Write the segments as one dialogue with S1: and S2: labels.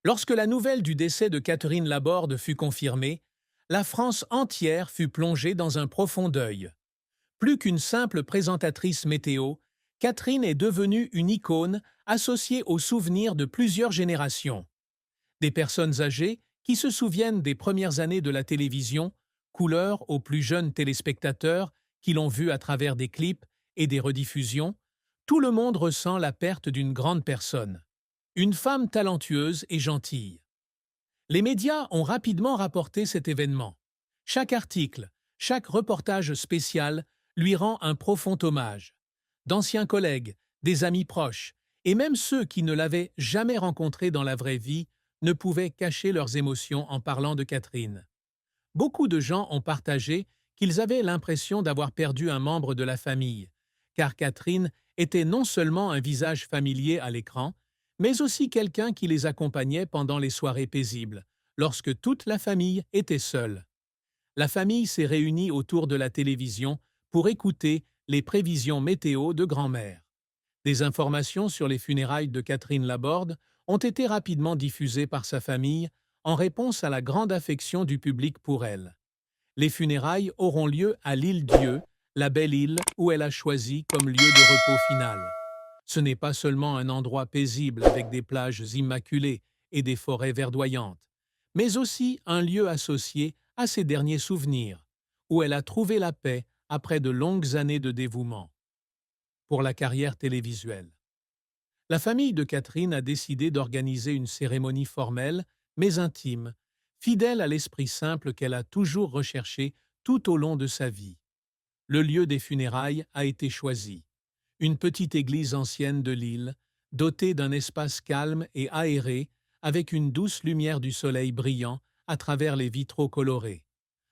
S1: Lorsque la nouvelle du décès de Catherine Laborde fut confirmée, la France entière fut plongée dans un profond deuil. Plus qu'une simple présentatrice météo, Catherine est devenue une icône associée aux souvenirs de plusieurs générations. Des personnes âgées qui se souviennent des premières années de la télévision, couleur aux plus jeunes téléspectateurs qui l'ont vue à travers des clips et des rediffusions, tout le monde ressent la perte d'une grande personne. Une femme talentueuse et gentille. Les médias ont rapidement rapporté cet événement. Chaque article, chaque reportage spécial lui rend un profond hommage. D'anciens collègues, des amis proches, et même ceux qui ne l'avaient jamais rencontrée dans la vraie vie ne pouvaient cacher leurs émotions en parlant de Catherine. Beaucoup de gens ont partagé qu'ils avaient l'impression d'avoir perdu un membre de la famille, car Catherine était non seulement un visage familier à l'écran, mais aussi quelqu'un qui les accompagnait pendant les soirées paisibles, lorsque toute la famille était seule. La famille s'est réunie autour de la télévision pour écouter les prévisions météo de grand-mère. Des informations sur les funérailles de Catherine Laborde ont été rapidement diffusées par sa famille en réponse à la grande affection du public pour elle. Les funérailles auront lieu à l'Île-Dieu, la belle île où elle a choisi comme lieu de repos final. Ce n'est pas seulement un endroit paisible avec des plages immaculées et des forêts verdoyantes, mais aussi un lieu associé à ses derniers souvenirs, où elle a trouvé la paix après de longues années de dévouement. Pour la carrière télévisuelle. La famille de Catherine a décidé d'organiser une cérémonie formelle, mais intime, fidèle à l'esprit simple qu'elle a toujours recherché tout au long de sa vie. Le lieu des funérailles a été choisi. Une petite église ancienne de l'île, dotée d'un espace calme et aéré, avec une douce lumière du soleil brillant à travers les vitraux colorés.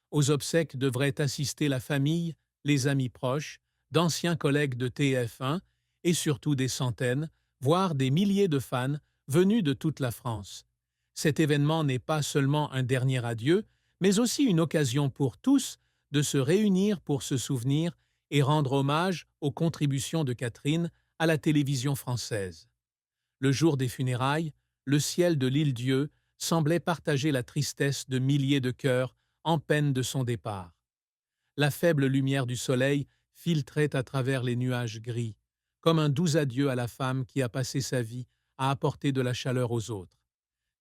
S1: Aux obsèques devraient assister la famille, les amis proches, d'anciens collègues de TF1 et surtout des centaines, voire des milliers de fans venus de toute la France. Cet événement n'est pas seulement un dernier adieu, mais aussi une occasion pour tous de se réunir pour se souvenir et rendre hommage aux contributions de Catherine à la télévision française. Le jour des funérailles, le ciel de l'Île-Dieu semblait partager la tristesse de milliers de cœurs en peine de son départ. La faible lumière du soleil filtrait à travers les nuages gris, comme un doux adieu à la femme qui a passé sa vie à apporter de la chaleur aux autres.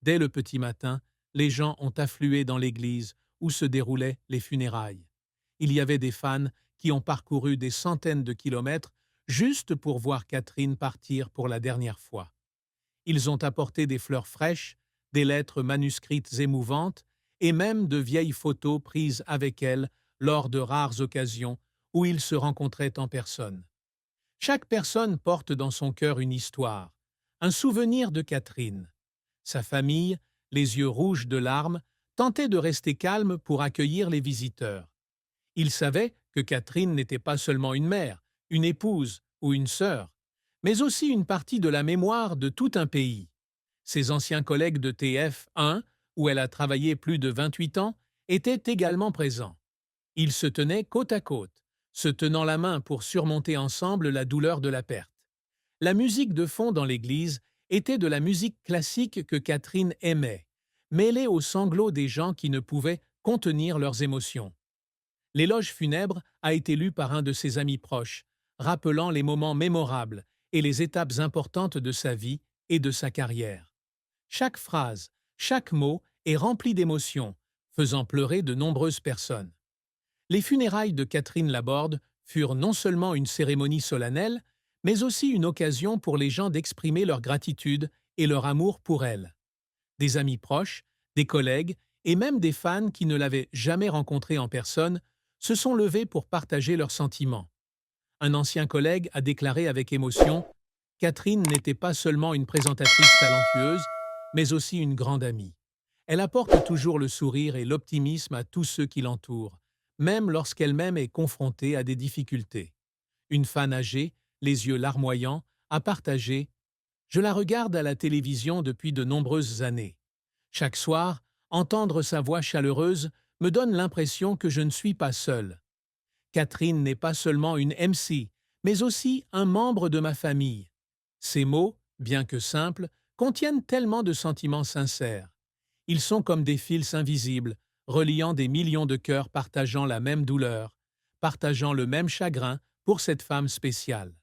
S1: Dès le petit matin, les gens ont afflué dans l'église où se déroulaient les funérailles. Il y avait des fans qui ont parcouru des centaines de kilomètres juste pour voir Catherine partir pour la dernière fois. Ils ont apporté des fleurs fraîches, des lettres manuscrites émouvantes et même de vieilles photos prises avec elle lors de rares occasions où ils se rencontraient en personne. Chaque personne porte dans son cœur une histoire, un souvenir de Catherine. Sa famille, les yeux rouges de larmes, tentait de rester calme pour accueillir les visiteurs. Ils savaient que Catherine n'était pas seulement une mère, une épouse ou une sœur, mais aussi une partie de la mémoire de tout un pays. Ses anciens collègues de TF1, où elle a travaillé plus de 28 ans, étaient également présents. Ils se tenaient côte à côte, se tenant la main pour surmonter ensemble la douleur de la perte. La musique de fond dans l'église était de la musique classique que Catherine aimait, mêlée aux sanglots des gens qui ne pouvaient contenir leurs émotions. L'éloge funèbre a été lu par un de ses amis proches, rappelant les moments mémorables et les étapes importantes de sa vie et de sa carrière. Chaque phrase, chaque mot est rempli d'émotions, faisant pleurer de nombreuses personnes. Les funérailles de Catherine Laborde furent non seulement une cérémonie solennelle, mais aussi une occasion pour les gens d'exprimer leur gratitude et leur amour pour elle. Des amis proches, des collègues et même des fans qui ne l'avaient jamais rencontrée en personne se sont levés pour partager leurs sentiments. Un ancien collègue a déclaré avec émotion « Catherine n'était pas seulement une présentatrice talentueuse, mais aussi une grande amie. Elle apporte toujours le sourire et l'optimisme à tous ceux qui l'entourent, même lorsqu'elle-même est confrontée à des difficultés. » Une fan âgée, les yeux larmoyants, a partagé « Je la regarde à la télévision depuis de nombreuses années. Chaque soir, entendre sa voix chaleureuse me donne l'impression que je ne suis pas seule. Catherine n'est pas seulement une MC, mais aussi un membre de ma famille. » Ces mots, bien que simples, contiennent tellement de sentiments sincères. Ils sont comme des fils invisibles, reliant des millions de cœurs partageant la même douleur, partageant le même chagrin pour cette femme spéciale.